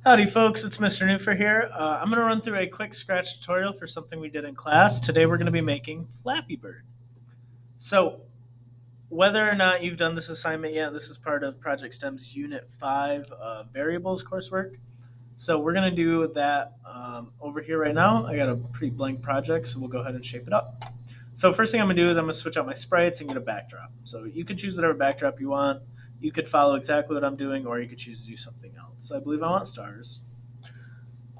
Howdy folks, it's Mr. Newfer here. I'm going to run through a quick Scratch tutorial for something we did in class. Today we're going to be making Flappy Bird. So whether or not you've done this assignment yet, this is part of Project STEM's Unit 5 Variables coursework. So we're going to do that over here right now. I got a pretty blank project, so we'll go ahead and shape it up. So first thing I'm going to do is I'm going to switch out my sprites and get a backdrop. So you could choose whatever backdrop you want. You could follow exactly what I'm doing, or you could choose to do something else. So I believe I want stars.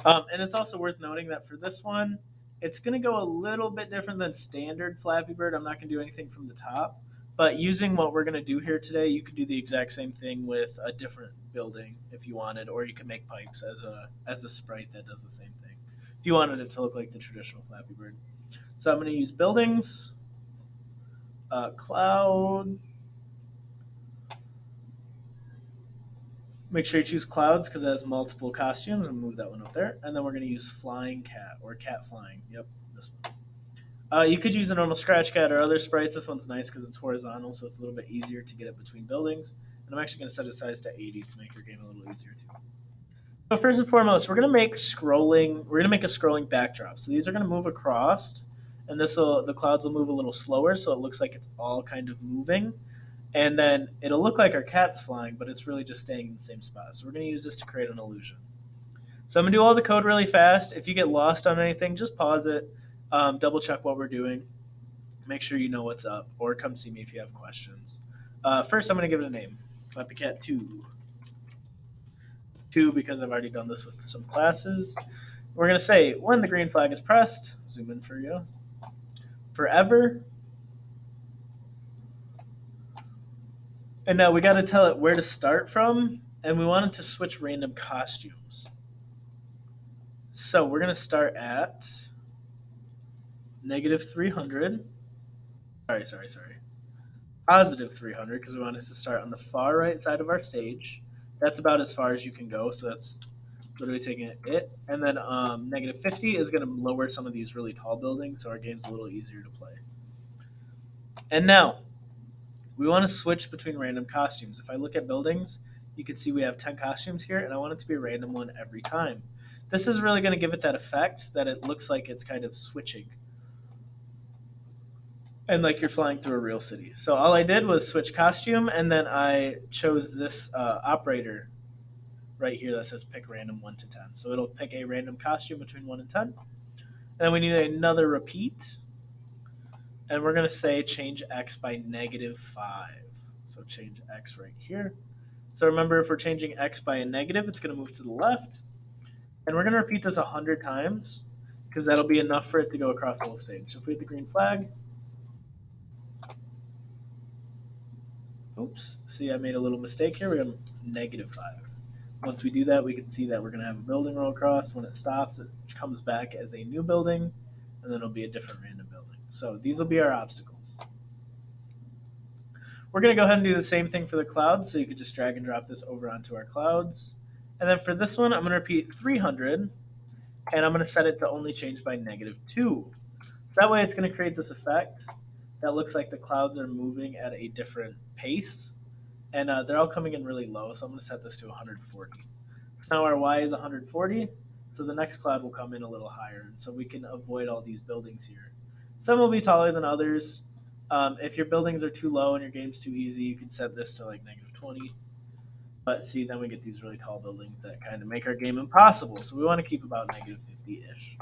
And it's also worth noting that for this one, it's going to go a little bit different than standard Flappy Bird. I'm not going to do anything from the top. But using what we're going to do here today, you could do the exact same thing with a different building if you wanted, or you could make pipes as a sprite that does the same thing if you wanted it to look like the traditional Flappy Bird. So I'm going to use buildings, cloud. Make sure you choose clouds because it has multiple costumes, and move that one up there. And then we're going to use flying cat or cat flying. Yep, this one. You could use a normal scratch cat or other sprites. This one's nice because it's horizontal, so it's a little bit easier to get it between buildings. And I'm actually going to set it size to 80 to make your game a little easier too. So first and foremost, we're going to make scrolling. We're going to make a scrolling backdrop. So these are going to move across, and the clouds will move a little slower, so it looks like it's all kind of moving. And then it'll look like our cat's flying, but it's really just staying in the same spot. So we're going to use this to create an illusion. So I'm going to do all the code really fast. If you get lost on anything, just pause it, double check what we're doing, make sure you know what's up, or come see me if you have questions. First, I'm going to give it a name. Flappy Cat 2. 2 because I've already done this with some classes. We're going to say when the green flag is pressed, zoom in for you, forever. And now we got to tell it where to start from, and we want it to switch random costumes. So we're going to start at negative 300. Sorry. Positive 300 because we want it to start on the far right side of our stage. That's about as far as you can go, so that's literally taking it. And then negative 50 is going to lower some of these really tall buildings, so our game's a little easier to play. And now, we want to switch between random costumes. If I look at buildings, you can see we have 10 costumes here, and I want it to be a random one every time. This is really going to give it that effect that it looks like it's kind of switching and like you're flying through a real city. So all I did was switch costume, and then I chose this operator right here that says pick random 1 to 10. So it'll pick a random costume between 1 and 10. And then we need another repeat, and we're going to say change x by negative 5. So change x right here. So remember, if we're changing x by a negative, it's going to move to the left. And we're going to repeat this 100 times because that'll be enough for it to go across the whole stage. So if we hit the green flag, oops, see I made a little mistake here. We have negative 5. Once we do that, we can see that we're going to have a building roll across. When it stops, it comes back as a new building, and then it'll be a different random building. So these will be our obstacles. We're going to go ahead and do the same thing for the clouds, so you could just drag and drop this over onto our clouds. And then for this one, I'm going to repeat 300, and I'm going to set it to only change by negative 2. So that way it's going to create this effect that looks like the clouds are moving at a different pace, and they're all coming in really low, so I'm going to set this to 140. So now our y is 140, so the next cloud will come in a little higher, and so we can avoid all these buildings here. Some will be taller than others. If your buildings are too low and your game's too easy, you can set this to like negative 20. But see, then we get these really tall buildings that kind of make our game impossible, so we want to keep about negative 50-ish.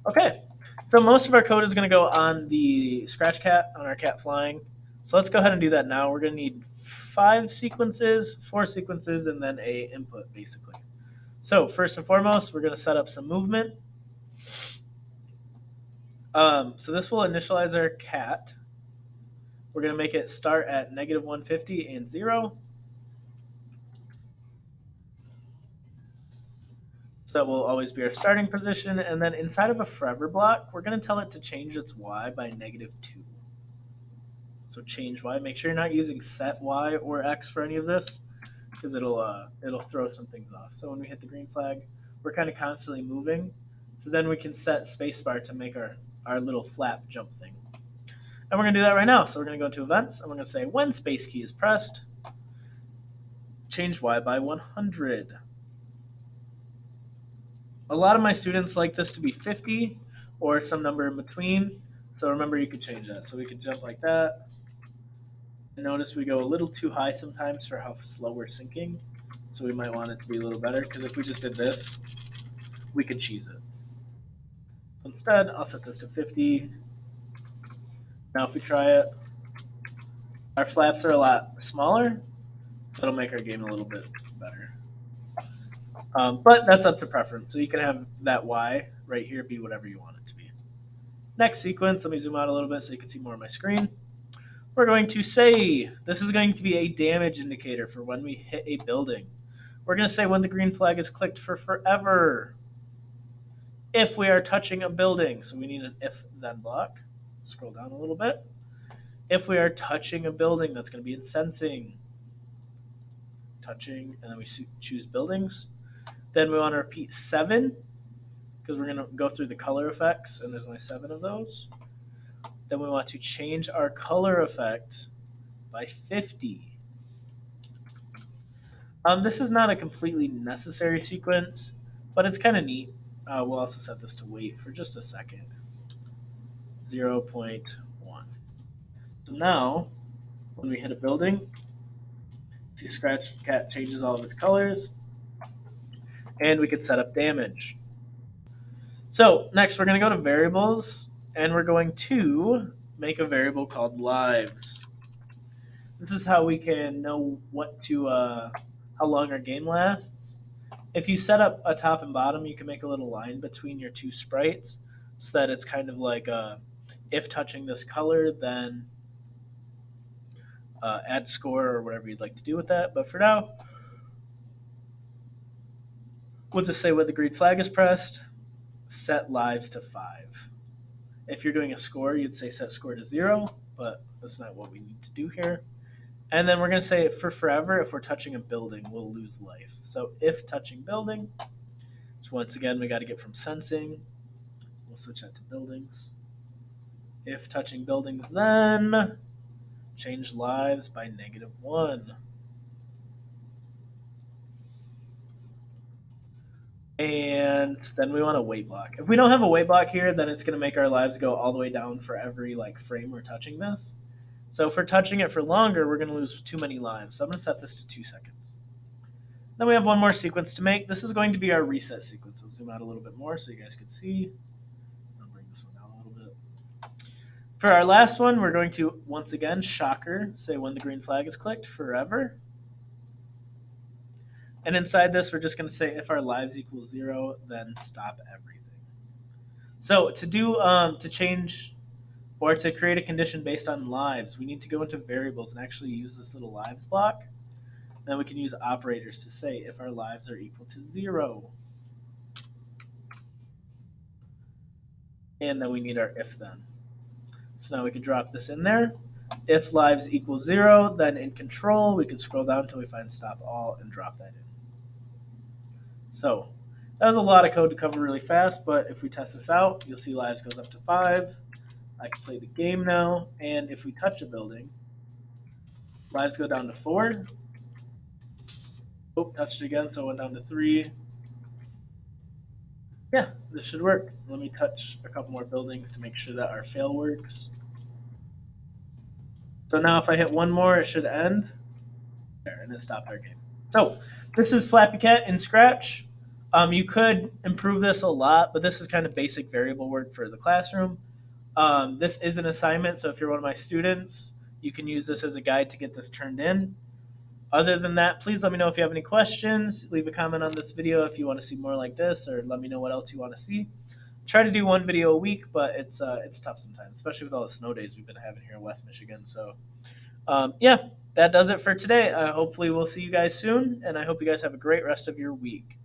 Okay, so most of our code is going to go on the scratch cat, on our cat flying. So let's go ahead and do that now. We're going to need 4 sequences, and then a input, basically. So first and foremost, we're going to set up some movement. So this will initialize our cat. We're going to make it start at negative 150 and 0. So that will always be our starting position. And then inside of a forever block, we're going to tell it to change its y by negative 2. So change y. Make sure you're not using set y or x for any of this, because it'll throw some things off. So when we hit the green flag, we're kind of constantly moving. So then we can set spacebar to make our little flap jump thing. And we're going to do that right now. So we're going to go into events, and we're going to say when space key is pressed, change y by 100. A lot of my students like this to be 50 or some number in between. So remember, you could change that. So we could jump like that. And notice we go a little too high sometimes for how slow we're sinking. So we might want it to be a little better, because if we just did this, we could cheese it. Instead, I'll set this to 50. Now if we try it, our flaps are a lot smaller, so it'll make our game a little bit better. But that's up to preference. So you can have that Y right here be whatever you want it to be. Next sequence, let me zoom out a little bit so you can see more of my screen. We're going to say this is going to be a damage indicator for when we hit a building. We're going to say when the green flag is clicked for forever. If we are touching a building, so we need an if then block. Scroll down a little bit. If we are touching a building, that's going to be in sensing. Touching, and then we choose buildings. Then we want to repeat 7, because we're going to go through the color effects, and there's only 7 of those. Then we want to change our color effect by 50. This is not a completely necessary sequence, but it's kind of neat. We'll also set this to wait for just a second. 0.1. So now, when we hit a building, see Scratch Cat changes all of its colors, and we could set up damage. So next, we're going to go to variables, and we're going to make a variable called lives. This is how we can know how long our game lasts. If you set up a top and bottom, you can make a little line between your two sprites, so that it's kind of like if touching this color, then add score or whatever you'd like to do with that. But for now, we'll just say when the green flag is pressed, set lives to 5. If you're doing a score, you'd say set score to 0, but that's not what we need to do here. And then we're going to say for forever, if we're touching a building, we'll lose life. So if touching building, so once again, we got to get from sensing. We'll switch that to buildings. If touching buildings, then change lives by -1. And then we want a wait block. If we don't have a wait block here, then it's going to make our lives go all the way down for every frame we're touching this. So if we're touching it for longer, we're going to lose too many lives. So I'm going to set this to 2 seconds. Then we have one more sequence to make. This is going to be our reset sequence. I'll zoom out a little bit more so you guys can see. I'll bring this one down a little bit. For our last one, we're going to, once again, shocker, say when the green flag is clicked, forever. And inside this, we're just going to say if our lives equal 0, then stop everything. So to change or to create a condition based on lives, we need to go into variables and actually use this little lives block. Then we can use operators to say if our lives are equal to 0. And then we need our if then. So now we can drop this in there. If lives equal 0, then in control, we can scroll down until we find stop all and drop that in. So that was a lot of code to cover really fast, but if we test this out, you'll see lives goes up to 5. I can play the game now, and if we touch a building, lives go down to 4. Oh, touched it again, so it went down to 3. Yeah, this should work. Let me touch a couple more buildings to make sure that our fail works. So now if I hit one more, it should end. There, and it stopped our game. So this is Flappy Cat in Scratch. You could improve this a lot, but this is kind of basic variable work for the classroom. This is an assignment, so if you're one of my students, you can use this as a guide to get this turned in. Other than that, please let me know if you have any questions. Leave a comment on this video if you want to see more like this, or let me know what else you want to see. Try to do one video a week, but it's tough sometimes, especially with all the snow days we've been having here in West Michigan. So, yeah, that does it for today. Hopefully we'll see you guys soon, and I hope you guys have a great rest of your week.